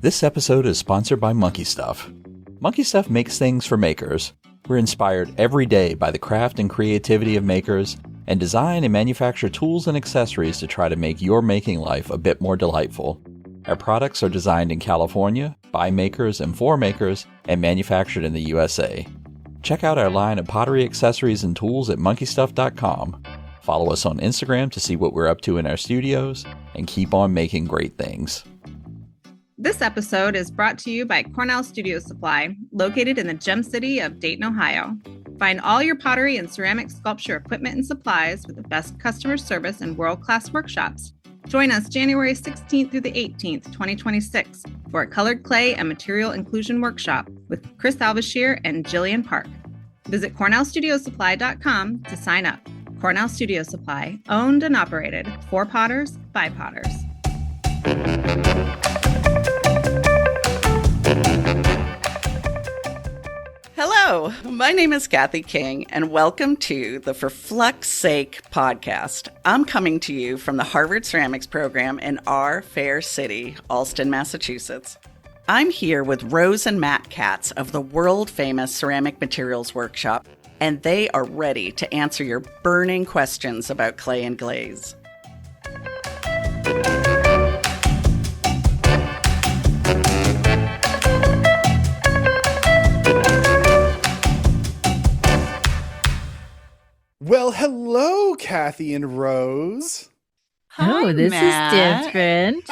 This episode is sponsored by Monkey Stuff. Monkey Stuff makes things for makers. We're inspired every day by the craft and creativity of makers, and design and manufacture tools and accessories to try to make your making life a bit more delightful. Our products are designed in California, by makers and for makers, and manufactured in the USA. Check out our line of pottery accessories and tools at monkeystuff.com. Follow us on Instagram to see what we're up to in our studios, and keep on making great things. This episode is brought to you by Cornell Studio Supply, located in the Gem City of Dayton, Ohio. Find all your pottery and ceramic sculpture equipment and supplies with the best customer service and world-class workshops. Join us January 16th through the 18th, 2026 for a colored clay and material inclusion workshop with Chris Alvashir and Jillian Park. Visit cornellstudiosupply.com to sign up. Cornell Studio Supply, owned and operated for potters by potters. Hello, my name is Kathy King, and welcome to the For Flux Sake podcast. I'm coming to you from the Harvard Ceramics program in our fair city, Allston, Massachusetts. I'm here with Rose and Matt Katz of the world-famous Ceramic Materials Workshop, and they are ready to answer your burning questions about clay and glaze. Well, hello, Kathy and Rose. Hi, this Matt. is different.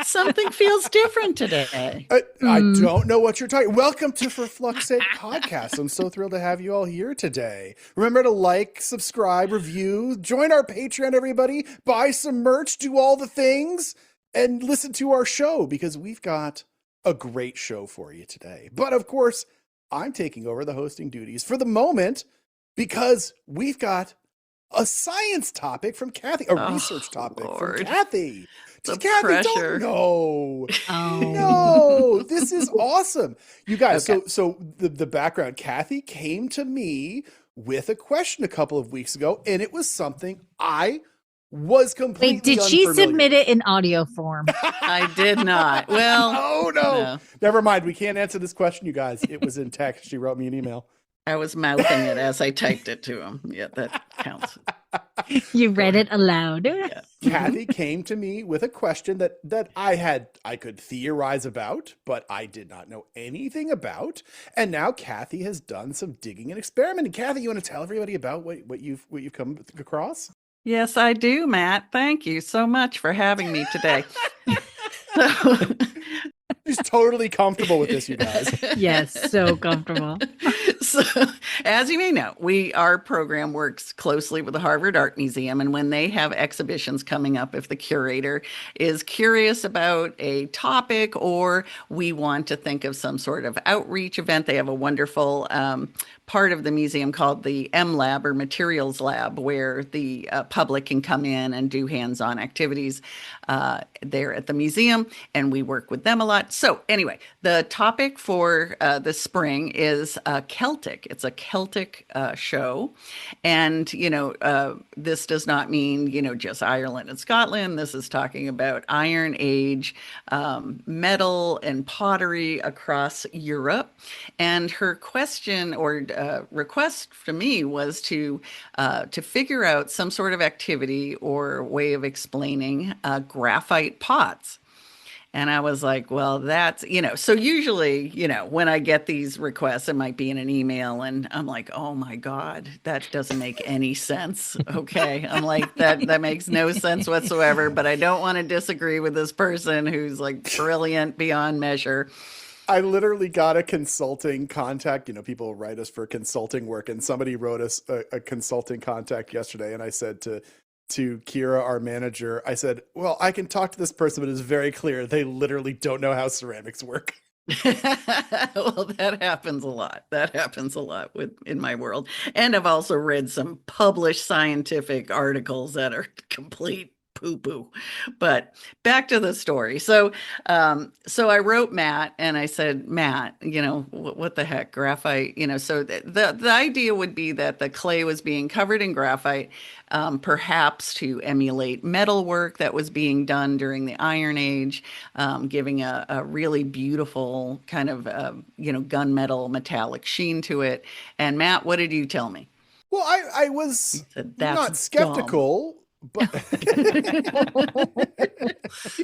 Something feels different today. I don't know what you're talking. Welcome to For Flux Sake podcast. I'm so thrilled to have you all here today. Remember to like, subscribe, review, join our Patreon, everybody. Buy some merch, do all the things, and listen to our show because we've got a great show for you today. But of course, I'm taking over the hosting duties for the moment, because we've got a science topic from Kathy, research topic from Kathy. Kathy, pressure. No, Oh. no, this is awesome. You guys, okay. So the background, Kathy came to me with a question a couple of weeks ago, and it was something I was completely Wait, did she submit it in audio form? I did not. Well, no. Never mind. We can't answer this question, you guys. It was in text. She wrote me an email. I was mouthing it as I typed it to him. Yeah, that counts. You read it aloud. Yeah. Kathy came to me with a question that I could theorize about, but I did not know anything about. And now Kathy has done some digging and experimenting. Kathy, you want to tell everybody about what you've come across? Yes, I do, Matt. Thank you so much for having me today. So, she's totally comfortable with this, you guys. Yes, so comfortable. So, as you may know, our program works closely with the Harvard Art Museum, and when they have exhibitions coming up, if the curator is curious about a topic or we want to think of some sort of outreach event, they have a wonderful part of the museum called the M Lab or Materials Lab, where the public can come in and do hands-on activities there at the museum, and we work with them a lot. So anyway, the topic for the spring is Celtic. It's a Celtic show. And, this does not mean, just Ireland and Scotland. This is talking about Iron Age metal and pottery across Europe. And her question or request to me was to figure out some sort of activity or way of explaining graphite pots. And I was like, well, that's, so usually, when I get these requests, it might be in an email and I'm like, oh my God, that doesn't make any sense. Okay. I'm like, that makes no sense whatsoever, but I don't want to disagree with this person who's like brilliant beyond measure. I literally got a consulting contact. People write us for consulting work, and somebody wrote us a consulting contact yesterday. And I said to Kira, our manager, I said, well, I can talk to this person, but it's very clear they literally don't know how ceramics work. Well, that happens a lot. In my world. And I've also read some published scientific articles that are complete poo-poo. But back to the story. So I wrote Matt and I said, Matt, what the heck, graphite, so the idea would be that the clay was being covered in graphite, perhaps to emulate metal work that was being done during the Iron Age, giving a really beautiful kind of, gunmetal metallic sheen to it. And Matt, what did you tell me? Well, I was not That's skeptical, but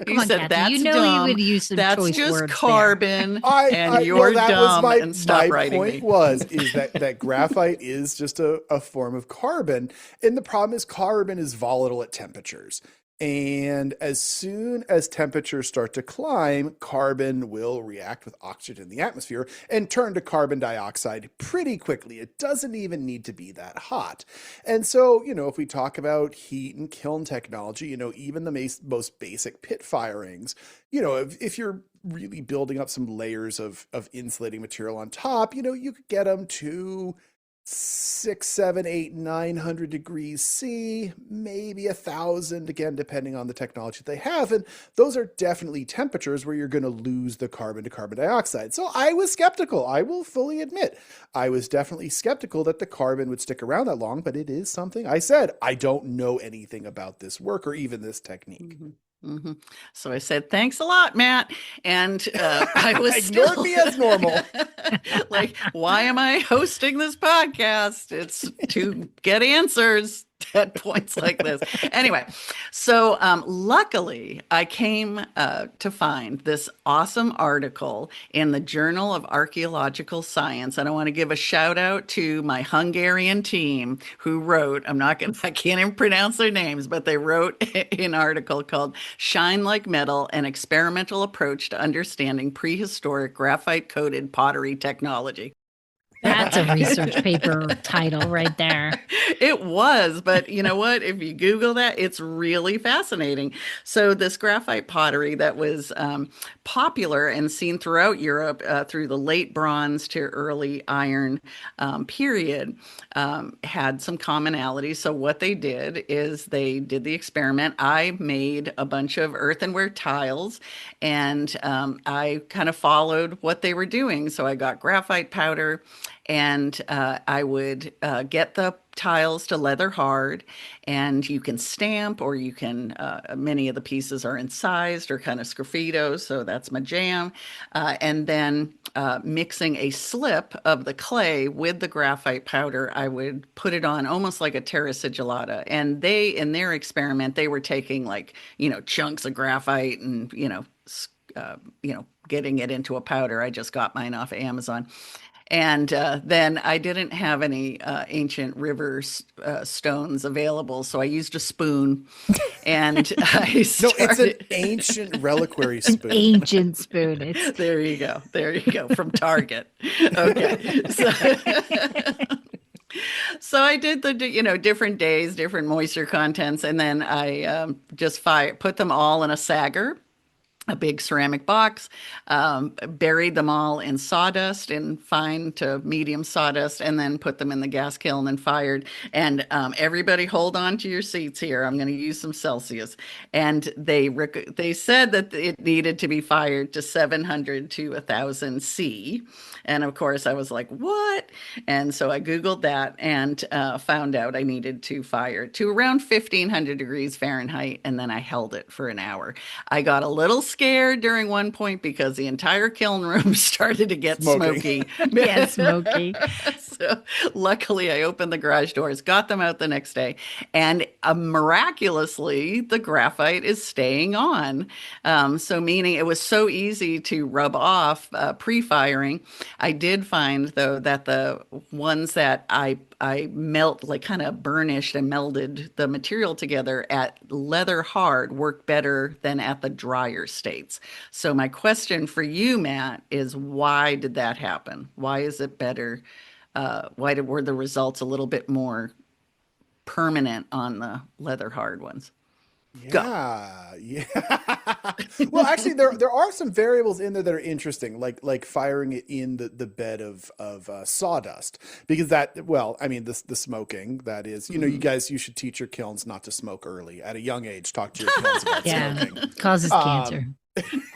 you said Kathy, that's you know dumb. you would use some That's choice just words carbon, and well, you're that dumb. was And stop my writing point me. is that graphite is just a form of carbon, and the problem is carbon is volatile at temperatures. And as soon as temperatures start to climb, carbon will react with oxygen in the atmosphere and turn to carbon dioxide pretty quickly. It doesn't even need to be that hot. And so, if we talk about heat and kiln technology, even the most basic pit firings, if you're really building up some layers of insulating material on top, you could get them to 6, 7, 8, 900 degrees C, maybe 1,000, again, depending on the technology they have. And those are definitely temperatures where you're going to lose the carbon to carbon dioxide. So I was skeptical. I will fully admit, I was definitely skeptical that the carbon would stick around that long, but it is something. I said, I don't know anything about this work or even this technique. Mm-hmm. Mm-hmm. So I said, thanks a lot, Matt. And I was ignored me as normal. Like, why am I hosting this podcast? It's to get answers at points like this. Anyway, so luckily I came to find this awesome article in the Journal of Archaeological Science. And I want to give a shout out to my Hungarian team who wrote, I can't even pronounce their names, but they wrote an article called Shine Like Metal, an experimental approach to understanding prehistoric graphite coated pottery technology. That's a research paper title right there. It was, but you know what? If you Google that, it's really fascinating. So this graphite pottery that was popular and seen throughout Europe through the late Bronze to early Iron period had some commonalities. So what they did is they did the experiment. I made a bunch of earthenware tiles, and I kind of followed what they were doing. So I got graphite powder, and I would get the tiles to leather hard, and you can stamp, or you can, many of the pieces are incised or kind of sgraffito, so that's my jam. And then mixing a slip of the clay with the graphite powder, I would put it on almost like a terra sigillata. And in their experiment, they were taking chunks of graphite and, getting it into a powder. I just got mine off of Amazon. And then I didn't have any ancient river stones available, so I used a spoon. And I started... No, it's an ancient reliquary spoon. An ancient spoon. There you go. There you go. From Target. Okay. So I did the, different days, different moisture contents, and then I just put them all in a sagger, a big ceramic box, buried them all in sawdust, in fine to medium sawdust, and then put them in the gas kiln and fired. And everybody hold on to your seats here. I'm going to use some Celsius. And they said that it needed to be fired to 700 to 1,000 C. And of course I was like, what? And so I Googled that and found out I needed to fire to around 1,500 degrees Fahrenheit. And then I held it for an hour. I got a little scared during one point because the entire kiln room started to get smoky. Yeah, smoky. So luckily I opened the garage doors, got them out the next day, and miraculously the graphite is staying on. So meaning it was so easy to rub off pre-firing. I did find though that the ones that I kind of burnished and melded the material together at leather hard work better than at the drier states. So my question for you, Matt, is why did that happen? Why is it better? Were the results a little bit more permanent on the leather hard ones? Yeah. Well, actually, there are some variables in there that are interesting, like firing it in the bed of sawdust, because the smoking, that is, you guys, you should teach your kilns not to smoke early at a young age. Talk to your kilns about smoking. Causes cancer.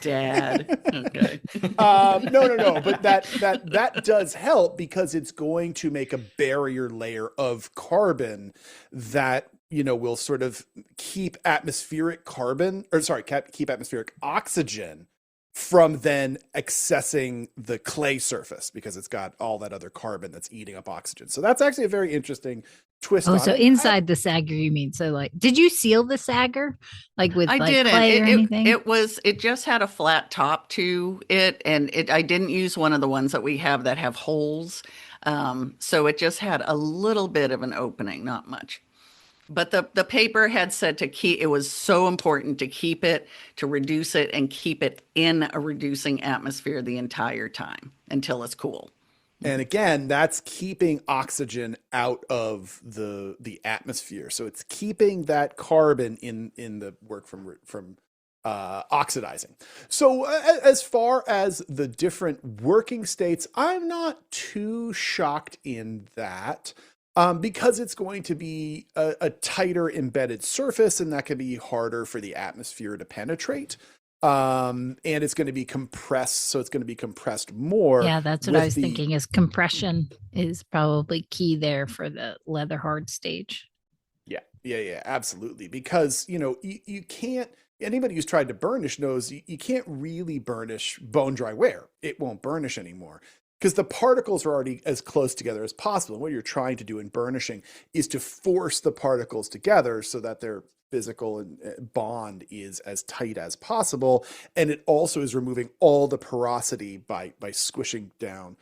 Dad. Okay. No, but that does help, because it's going to make a barrier layer of carbon that will sort of keep atmospheric oxygen from then accessing the clay surface, because it's got all that other carbon that's eating up oxygen. So that's actually a very interesting twist. Oh, on so it. inside the sagger, you mean? So like, did you seal the sagger with I like didn't. clay or anything? It just had a flat top to it, and I didn't use one of the ones that we have that have holes. So it just had a little bit of an opening, not much. But the paper had said it was so important to keep it, to reduce it, and keep it in a reducing atmosphere the entire time until it's cool. And again, that's keeping oxygen out of the atmosphere. So it's keeping that carbon in the work from oxidizing. So as far as the different working states, I'm not too shocked in that. Because it's going to be a tighter embedded surface, and that can be harder for the atmosphere to penetrate. And it's going to be compressed, so it's going to be compressed more. Yeah, that's what I was thinking, is compression is probably key there for the leather hard stage. Yeah, absolutely. Because, you can't, anybody who's tried to burnish knows you can't really burnish bone dry wear. It won't burnish anymore, because the particles are already as close together as possible. And what you're trying to do in burnishing is to force the particles together so that their physical bond is as tight as possible. And it also is removing all the porosity by squishing down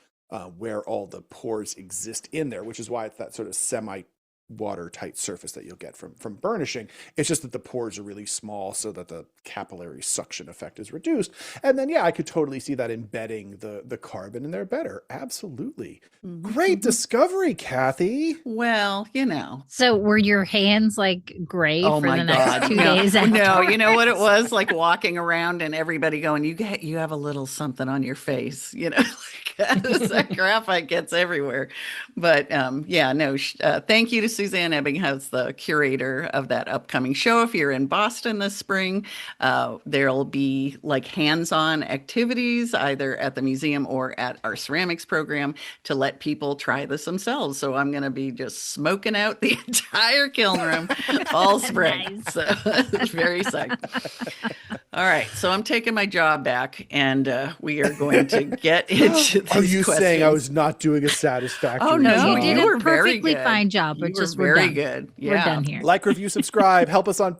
where all the pores exist in there, which is why it's that sort of semi-watertight surface that you'll get from burnishing. It's just that the pores are really small, so that the capillary suction effect is reduced. And then, I could totally see that embedding the carbon in there better. Absolutely. Great discovery, Kathy. Well, So were your hands like gray Oh for my the next God. 2 days? No, you know what it was like, walking around and everybody going, you have a little something on your face, that graphite gets everywhere. But thank you to Suzanne Ebbinghaus, the curator of that upcoming show. If you're in Boston this spring, there'll be like hands-on activities either at the museum or at our ceramics program to let people try this themselves. So I'm going to be just smoking out the entire kiln room all spring. Nice. So it's very psyched. All right. So I'm taking my job back, and we are going to get into these Are you questions. saying I was not doing a satisfactory Oh, no, job? You did were a very perfectly good. fine job. But You just were we're very done. good. Yeah. We're done here. Like, review, subscribe, follow us on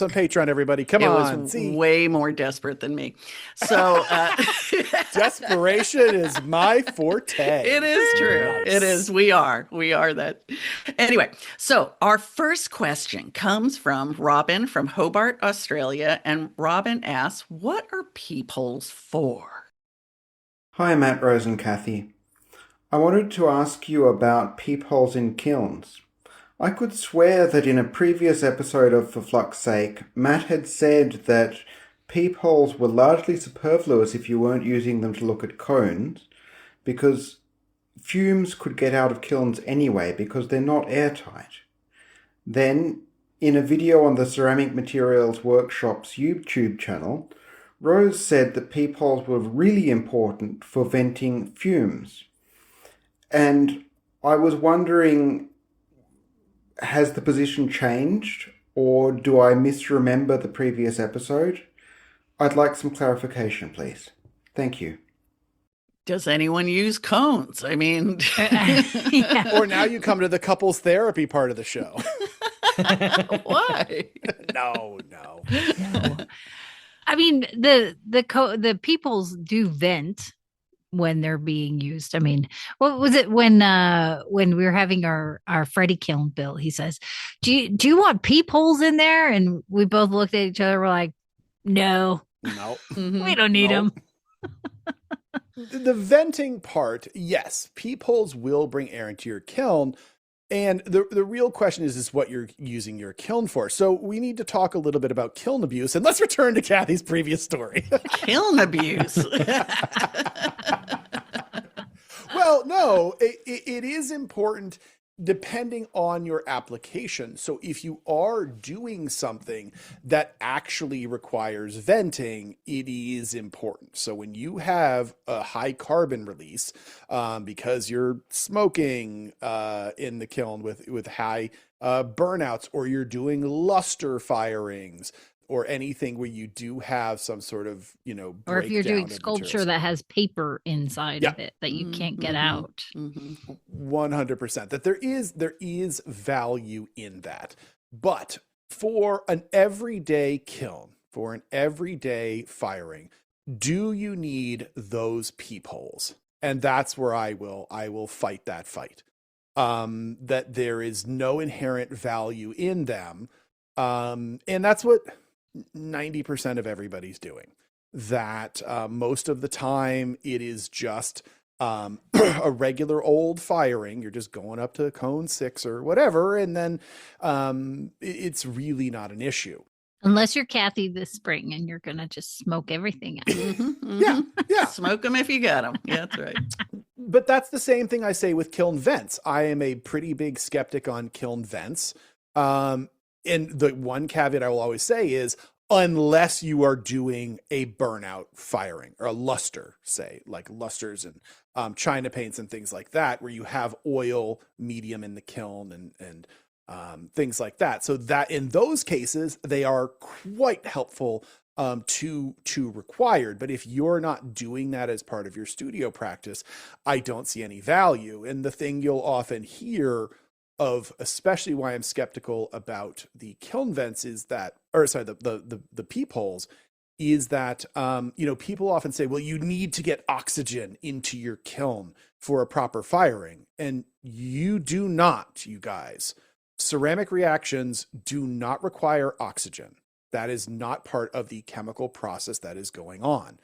Patreon, everybody. Come It on. was way more desperate than me. So Desperation is my forte. it is true. Nice. It is. We are that. Anyway, so our first question comes from Robin from Hobart, Australia. And Robin asks, what are peepholes for? Hi, Matt, Rose, and Kathy. I wanted to ask you about peepholes in kilns. I could swear that in a previous episode of For Flux Sake, Matt had said that peepholes were largely superfluous if you weren't using them to look at cones, because fumes could get out of kilns anyway because they're not airtight. Then, in a video on the Ceramic Materials Workshop's YouTube channel, Rose said that peepholes were really important for venting fumes. And I was wondering, has the position changed, or do I misremember the previous episode? I'd like some clarification, please. Thank you. Does anyone use cones? I mean, Yeah. Or now you come to the couples therapy part of the show. why? No. No. I mean, the peoples do vent when they're being used. I mean, what was it when we were having our Freddie kiln built? He says, do you want peepholes in there? And we both looked at each other. We're like, no, we don't need them. The venting part, yes, peepholes will bring air into your kiln. And the real question is what you're using your kiln for. So we need to talk a little bit about kiln abuse, and let's return to Kathy's previous story. Kiln abuse. Well, no, it is important depending on your application. So if you are doing something that actually requires venting, it is important. So when you have a high carbon release, because you're smoking in the kiln with high burnouts, or you're doing luster firings, or anything where you do have some sort of, Or if you're breakdown doing of sculpture materials. that has paper inside of it that you can't get out. 100%, that there is value in that. But for an everyday kiln, for an everyday firing, do you need those peepholes? And that's where I will fight that fight. That there is no inherent value in them. And that's what 90% of everybody's doing. That most of the time it is just a regular old firing. You're just going up to cone 6 or whatever, and then it's really not an issue. Unless you're Kathy this spring and you're going to just smoke everything out. Yeah. Smoke them if you got them. Yeah, that's right. But that's the same thing I say with kiln vents. I am a pretty big skeptic on kiln vents. And the one caveat I will always say is, unless you are doing a burnout firing or a luster, say, like lusters and China paints and things like that, where you have oil medium in the kiln and things like that. So that in those cases, they are quite helpful to required. But if you're not doing that as part of your studio practice, I don't see any value. And the thing you'll often hear of, especially why I'm skeptical about the kiln vents, is that, or sorry, the peepholes, is that people often say, well, you need to get oxygen into your kiln for a proper firing, and you do not, you guys. Ceramic reactions do not require oxygen. That is not part of the chemical process that is going on.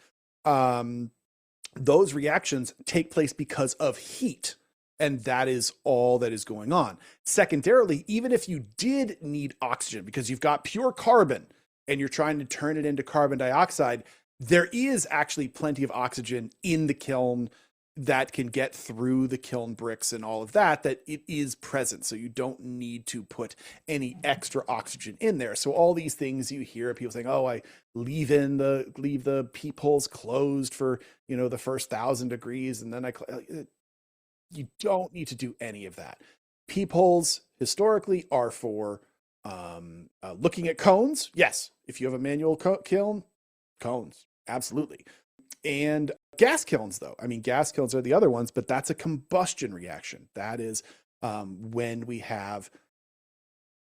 Those reactions take place because of heat. And that is all that is going on. Secondarily, even if you did need oxygen because you've got pure carbon and you're trying to turn it into carbon dioxide, there is actually plenty of oxygen in the kiln that can get through the kiln bricks and all of that it is present. So you don't need to put any extra oxygen in there. So all these things you hear people saying, oh, I leave the peepholes closed for, the first 1,000 degrees. And then you don't need to do any of that. Peepholes historically are for looking at cones. Yes, if you have a manual kiln, cones, absolutely. And gas kilns, though. I mean, gas kilns are the other ones, but that's a combustion reaction. That is when we have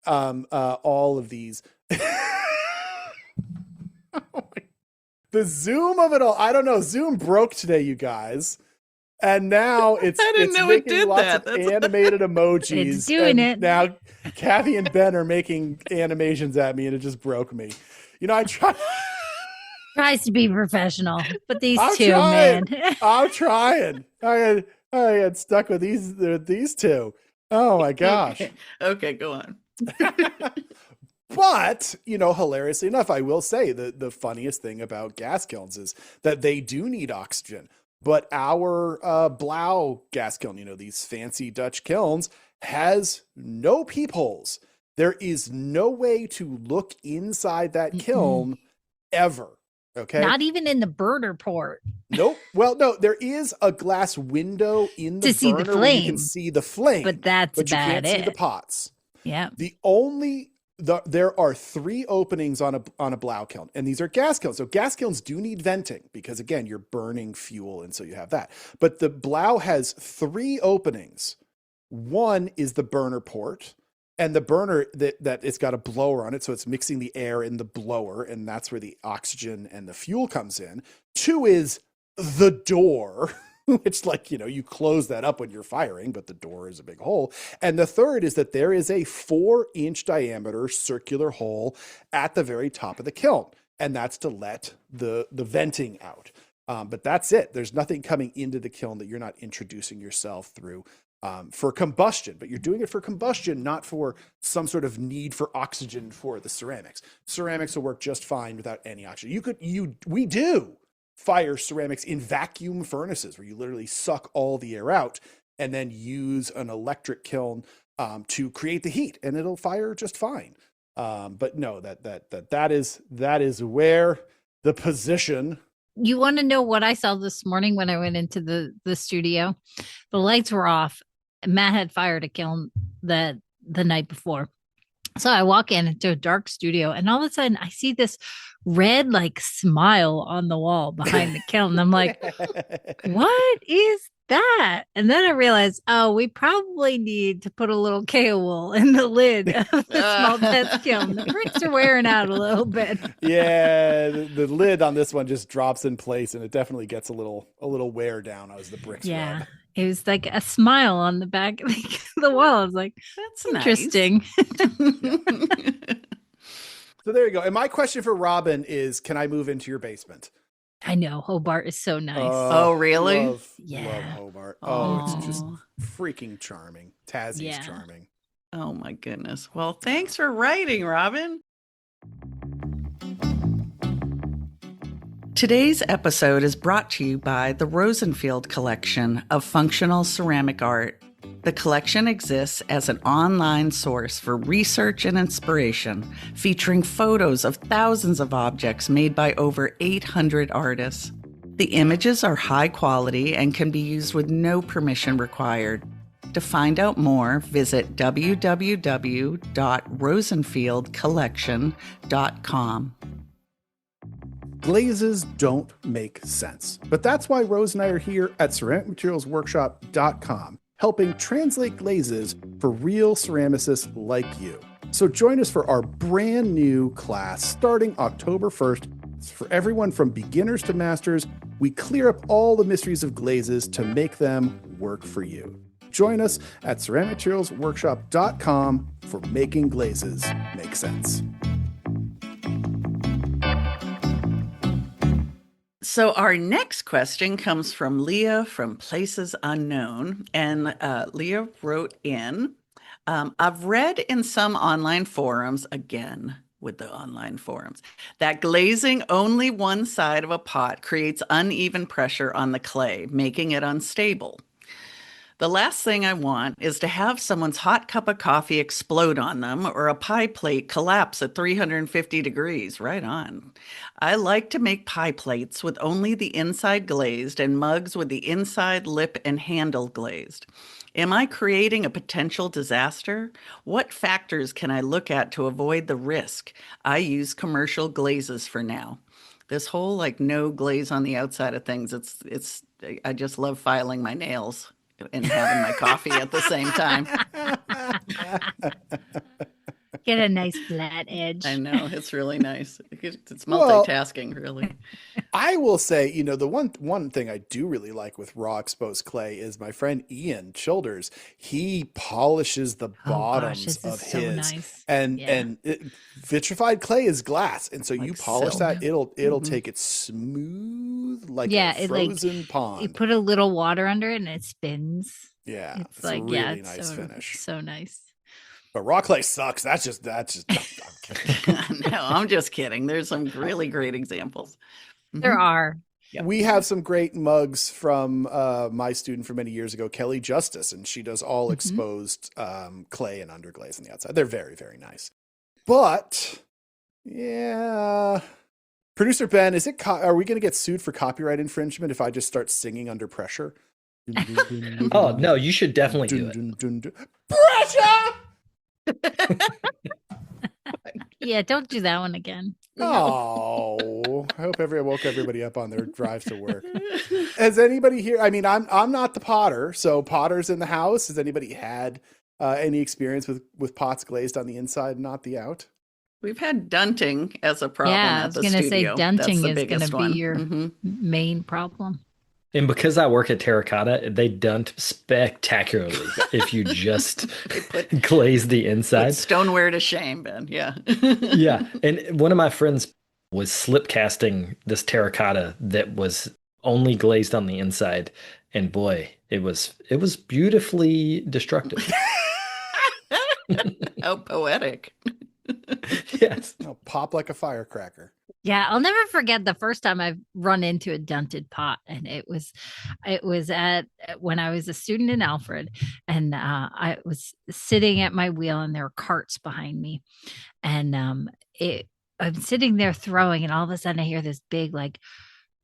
all of these. The Zoom of it all. I don't know. Zoom broke today, you guys. And now it's making lots of animated emojis. It's doing it. Now Kathy and Ben are making animations at me, and it just broke me. I Tries to be professional, but these I'm two, trying. man. I'm trying. I got stuck with these two. Oh my gosh. Okay, go on. But, hilariously enough, I will say the funniest thing about gas kilns is that they do need oxygen. But our Blau gas kiln, these fancy Dutch kilns, has no peepholes. There is no way to look inside that kiln ever. Okay. Not even in the burner port. Nope. Well, no, there is a glass window in the to see burner the where you can flame. see the flame. But that's but you about can't see it. the pots. Yeah. There are 3 openings on a Blau kiln, and these are gas kilns. So gas kilns do need venting because, again, you're burning fuel, and so you have that. But the Blau has 3 openings. One is the burner port, and the burner that it's got a blower on it, so it's mixing the air in the blower, and that's where the oxygen and the fuel comes in. 2 is the door. Which, you close that up when you're firing, but the door is a big hole. And the 3rd is that there is a 4-inch diameter circular hole at the very top of the kiln. And that's to let the venting out. But that's it. There's nothing coming into the kiln that you're not introducing yourself through for combustion, but you're doing it for combustion, not for some sort of need for oxygen for the ceramics. Ceramics will work just fine without any oxygen. We do fire ceramics in vacuum furnaces where you literally suck all the air out and then use an electric kiln to create the heat, and it'll fire just fine. But no, that is where the position. You want to know what I saw this morning when I went into the studio? The lights were off. Matt had fired a kiln the night before. So I walk into a dark studio, and all of a sudden I see this red like smile on the wall behind the kiln. And I'm like, what is that? And then I realized, oh, we probably need to put a little KO in the lid of the small test kiln. The bricks are wearing out a little bit. Yeah, the lid on this one just drops in place, and it definitely gets a little wear down as the bricks rub. It was like a smile on the back of the wall. I was like, that's interesting. Nice. So there you go. And my question for Robin is, can I move into your basement? I know. Hobart is so nice. Oh, really? Love Hobart. Oh, it's just freaking charming. Tassie's charming. Oh, my goodness. Well, thanks for writing, Robin. Today's episode is brought to you by the Rosenfield Collection of Functional Ceramic Art. The collection exists as an online source for research and inspiration, featuring photos of thousands of objects made by over 800 artists. The images are high quality and can be used with no permission required. To find out more, visit www.rosenfieldcollection.com. Glazes don't make sense, but that's why Rose and I are here at ceramicmaterialsworkshop.com, helping translate glazes for real ceramicists like you. So join us for our brand new class starting October 1st. For everyone from beginners to masters, we clear up all the mysteries of glazes to make them work for you. Join us at ceramicmaterialsworkshop.com for making glazes make sense. So our next question comes from Leah from Places Unknown. And Leah wrote in, I've read in some online forums, again with the online forums, that glazing only one side of a pot creates uneven pressure on the clay, making it unstable. The last thing I want is to have someone's hot cup of coffee explode on them or a pie plate collapse at 350 degrees. Right on. I like to make pie plates with only the inside glazed and mugs with the inside lip and handle glazed. Am I creating a potential disaster? What factors can I look at to avoid the risk? I use commercial glazes for now. This whole like no glaze on the outside of things, I just love filing my nails and having my coffee at the same time. Get a nice flat edge. I know, it's really nice. It's multitasking, really. I will say, the one thing I do really like with raw exposed clay is my friend Ian Childers. He polishes the bottoms of his, nice. and vitrified clay is glass, and so you polish that, it'll take it smooth like a frozen pond. You put a little water under it and it spins. Yeah, it's like a really nice finish. So nice. But raw clay sucks. That's just. I'm kidding. No, I'm just kidding. There's some really great examples. There are. Yep. We have some great mugs from my student from many years ago, Kelly Justice, and she does all exposed clay and underglaze on the outside. They're very, very nice. But yeah, producer Ben, are we going to get sued for copyright infringement if I just start singing under pressure? Oh no, you should definitely do it. Pressure. Yeah, don't do that one again. Oh, I hope I woke everybody up on their drives to work. Has anybody here? I mean, I'm not the potter, so potters in the house. Has anybody had any experience with pots glazed on the inside, not the out? We've had dunting as a problem. Yeah, at I was the going to say studio. dunting That's is going to one. be your main problem. And because I work at Terracotta, they dunt spectacularly if you just glaze the inside. Put stoneware to shame, Ben. Yeah. Yeah. And one of my friends was slip casting this terracotta that was only glazed on the inside. And boy, It was beautifully destructive. How poetic. Yes. It'll pop like a firecracker. Yeah, I'll never forget the first time I've run into a dented pot, and it was at when I was a student in Alfred, and I was sitting at my wheel, and there were carts behind me, and I'm sitting there throwing, and all of a sudden I hear this big like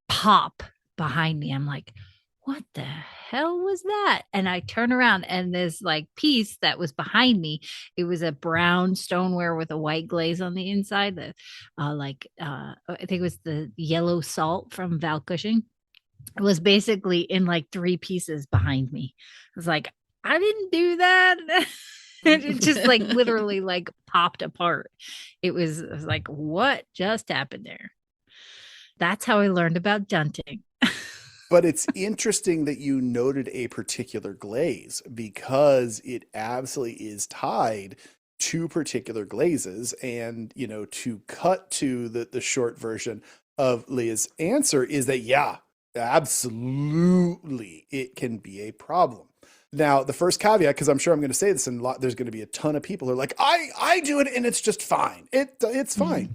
pop behind me. I'm like, what the hell was that? And I turn around, and this like piece that was behind me, it was a brown stoneware with a white glaze on the inside. I think it was the yellow salt from Val Cushing. It was basically in like 3 pieces behind me. I was like, I didn't do that. And it just like literally like popped apart. I was like, what just happened there? That's how I learned about dunting. But it's interesting that you noted a particular glaze, because it absolutely is tied to particular glazes. And, to cut to the short version of Leah's answer is that, yeah, absolutely, it can be a problem. Now, the first caveat, because I'm sure I'm going to say this, and there's going to be a ton of people who are like, I do it and it's just fine. It's fine.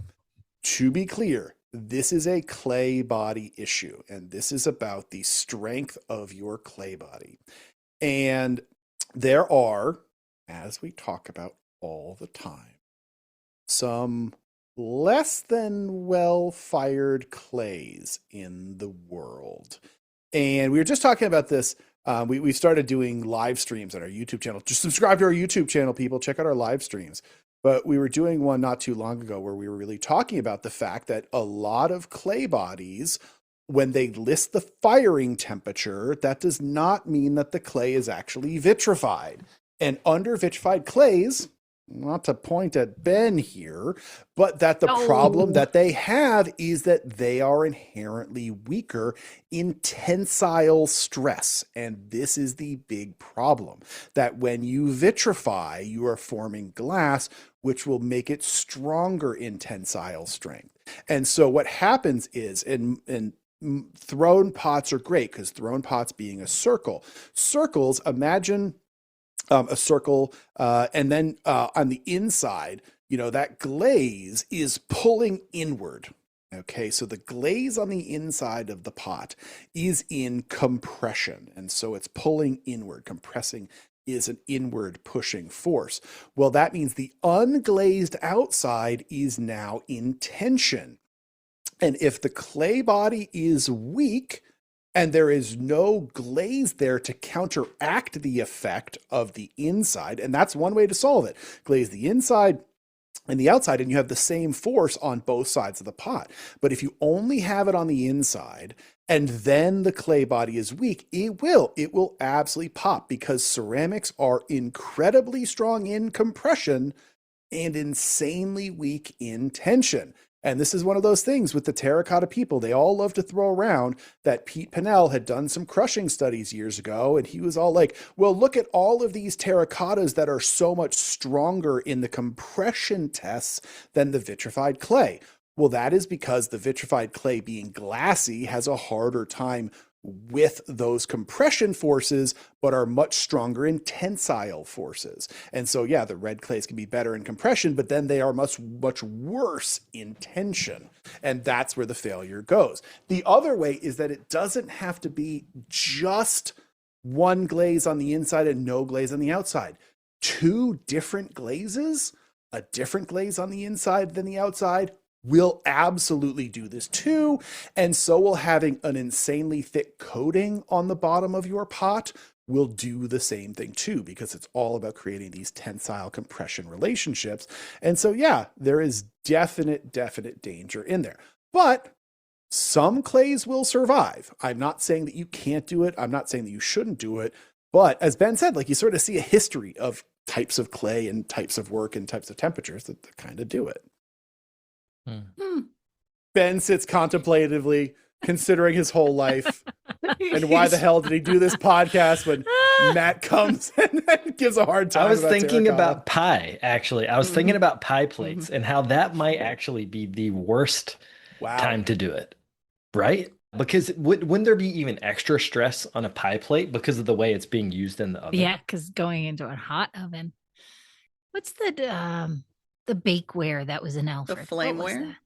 To be clear, this is a clay body issue, and this is about the strength of your clay body. And there are, as we talk about all the time, some less than well-fired clays in the world. And we were just talking about this. We started doing live streams on our YouTube channel. Just subscribe to our YouTube channel, people. Check out our live streams. But we were doing one not too long ago where we were really talking about the fact that a lot of clay bodies, when they list the firing temperature, that does not mean that the clay is actually vitrified. And under vitrified clays, not to point at Ben here, but that the problem that they have is that they are inherently weaker in tensile stress. And this is the big problem, that when you vitrify, you are forming glass, which will make it stronger in tensile strength. And so what happens is, in thrown pots are great, because thrown pots being a circle. Circles, imagine a circle, and then on the inside, that glaze is pulling inward. Okay, so the glaze on the inside of the pot is in compression, and so it's pulling inward. Compressing is an inward pushing force. Well, that means the unglazed outside is now in tension. And if the clay body is weak, and there is no glaze there to counteract the effect of the inside, and that's one way to solve it. Glaze the inside and the outside, and you have the same force on both sides of the pot. But if you only have it on the inside, and then the clay body is weak, it will absolutely pop, because ceramics are incredibly strong in compression and insanely weak in tension. And this is one of those things with the terracotta people. They all love to throw around that Pete Pinnell had done some crushing studies years ago. And he was all like, well, look at all of these terracottas that are so much stronger in the compression tests than the vitrified clay. Well, that is because the vitrified clay, being glassy, has a harder time with those compression forces, but are much stronger in tensile forces. And so, yeah, the red clays can be better in compression, but then they are much, much worse in tension. And that's where the failure goes. The other way is that it doesn't have to be just one glaze on the inside and no glaze on the outside. 2 different glazes, a different glaze on the inside than the outside, will absolutely do this too. And so will having an insanely thick coating on the bottom of your pot will do the same thing too, because it's all about creating these tensile compression relationships. And so, yeah, there is definite danger in there. But some clays will survive. I'm not saying that you can't do it. I'm not saying that you shouldn't do it. But as Ben said, like, you sort of see a history of types of clay and types of work and types of temperatures that kind of do it. Ben sits contemplatively, considering his whole life and why the hell did he do this podcast when Matt comes and gives a hard time. I was thinking about pie, actually. I was thinking about pie plates and how that might actually be the worst time to do it, right? Because wouldn't there be even extra stress on a pie plate because of the way it's being used in the oven? Yeah, because going into a hot oven. What's the bakeware that was in Alfred? What was flameware? that?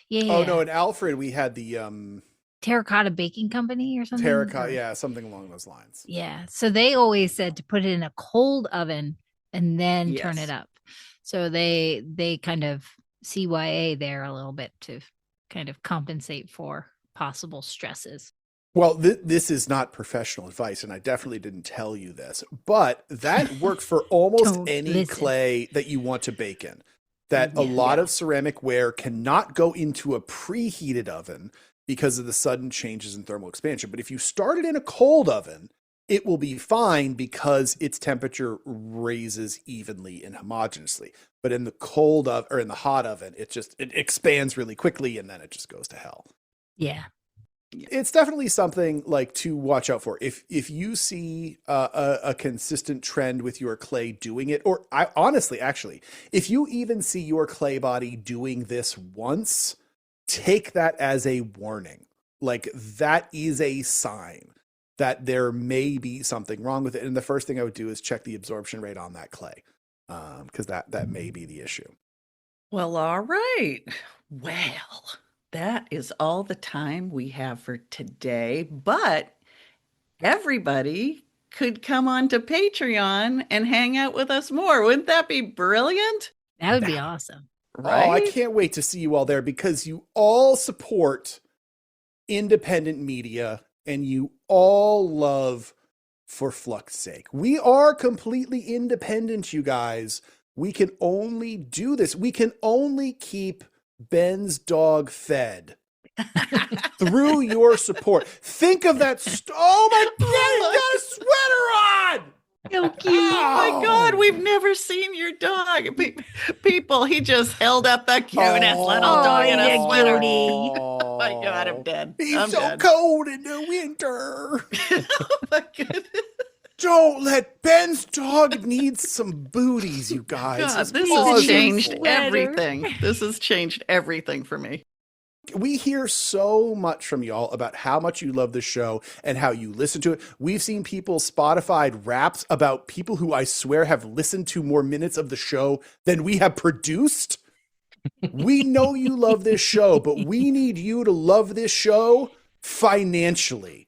Yeah. Oh no, in Alfred we had the Terracotta Baking Company or something. terracotta, yeah, something along those lines. Yeah. So they always said to put it in a cold oven and then turn Yes. it up. So they kind of CYA there a little bit to kind of compensate for possible stresses. Well, this is not professional advice, and I definitely didn't tell you this, but that works for almost Don't any listen. clay that you want to bake in. That a Yeah. lot of ceramic ware cannot go into a preheated oven because of the sudden changes in thermal expansion. But if you start it in a cold oven, it will be fine because its temperature raises evenly and homogeneously. But in the cold or in the hot oven, it expands really quickly and then it just goes to hell. Yeah. It's definitely something like to watch out for. If you see a consistent trend with your clay doing it, or actually, if you even see your clay body doing this once, take that as a warning. Like that is a sign that there may be something wrong with it. And the first thing I would do is check the absorption rate on that clay, because that may be the issue. Well, all right. Well, that is all the time we have for today, but everybody could come on to Patreon and hang out with us more. Wouldn't that be brilliant? That would be awesome. Right? Oh, I can't wait to see you all there because you all support independent media and you all love For Flux Sake. We are completely independent, you guys. We can only do this. We can only keep Ben's dog fed through your support. Think of that. Oh my God, he got a sweater on. So cute. Oh my God, we've never seen your dog. People, he just held up the cutest little dog in a sweater. Oh my God, I'm dead. He's I'm so dead. cold in the winter. Oh my goodness. Don't let Ben's dog need some booties, you guys. God, His this paws has are changed full. everything. This has changed everything for me. We hear so much from y'all about how much you love the show and how you listen to it. We've seen people Spotify raps about people who I swear have listened to more minutes of the show than we have produced. We know you love this show, but we need you to love this show financially.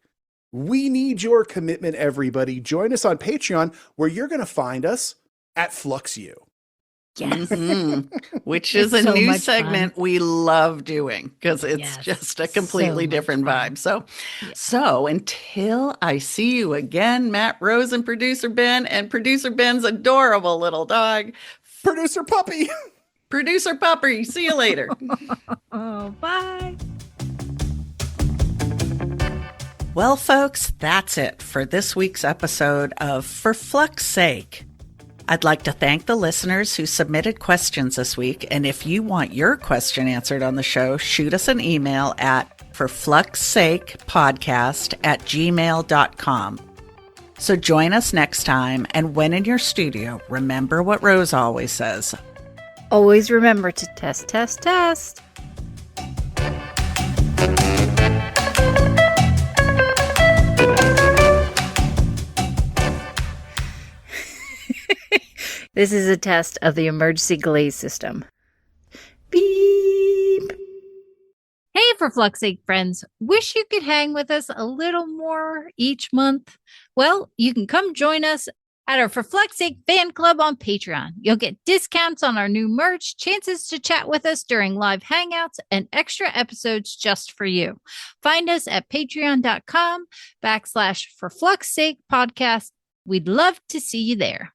We need your commitment, everybody. Join us on Patreon, where you're going to find us at FluxU. Yes. Which is It's a so new much segment we love doing because it's Yes, just a completely so much different fun. vibe. So until I see you again, Matt Rose and producer Ben's adorable little dog, Producer Puppy. producer Puppy. See you later. Oh, bye. Well, folks, that's it for this week's episode of For Flux Sake. I'd like to thank the listeners who submitted questions this week. And if you want your question answered on the show, shoot us an email at forfluxsakepodcast@gmail.com. So join us next time. And when in your studio, remember what Rose always says. Always remember to test, test, test. This is a test of the emergency glaze system. Beep. Hey, For Flux Sake friends, wish you could hang with us a little more each month? Well, you can come join us at our For Flux Sake fan club on Patreon. You'll get discounts on our new merch, chances to chat with us during live hangouts, and extra episodes just for you. Find us at patreon.com/For Flux Sake podcast. We'd love to see you there.